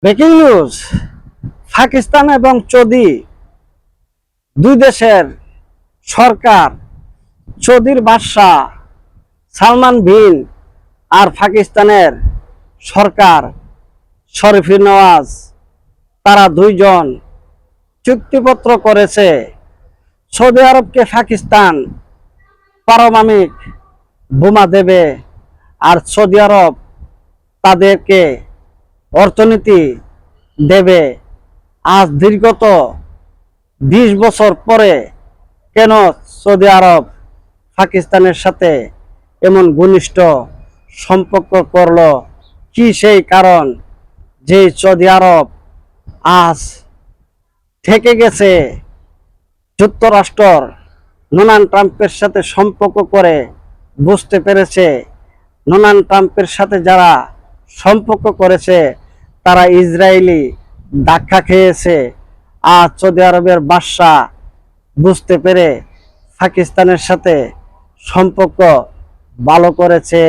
Breaking news. Pakistan এবং Saudi দুই দেশের সরকার, সৌদির বাদশাহ সালমান বিন আর পাকিস্তানের সরকার শরীফি নওয়াজ, তারা দুইজন চুক্তিপত্র করেছে। সৌদি আরবকে পাকিস্তান পারমাণবিক বোমা দেবে, আর সৌদি আরব তাদেরকে অর্থনীতি দেবে। আজ দীর্ঘত 20 বছর পরে কেন সৌদি আরব পাকিস্তানের সাথে এমন ঘনিষ্ঠ সম্পর্ক করলো? কি সেই কারণ যে সৌদি আরব আজ থেকে গেছে যুক্তরাষ্ট্র ডোনাল্ড ট্রাম্পের সাথে সম্পর্ক করে বুঝতে পেরেছে ডোনাল্ড ট্রাম্পের সাথে যারা সম্পর্ক করেছে তারা ইসরায়েলি ধাক্কা খেয়েছে। আর সৌদি আরবের বাদশাহ বুঝতে পেরে পাকিস্তানের সাথে সম্পর্ক ভালো করেছে।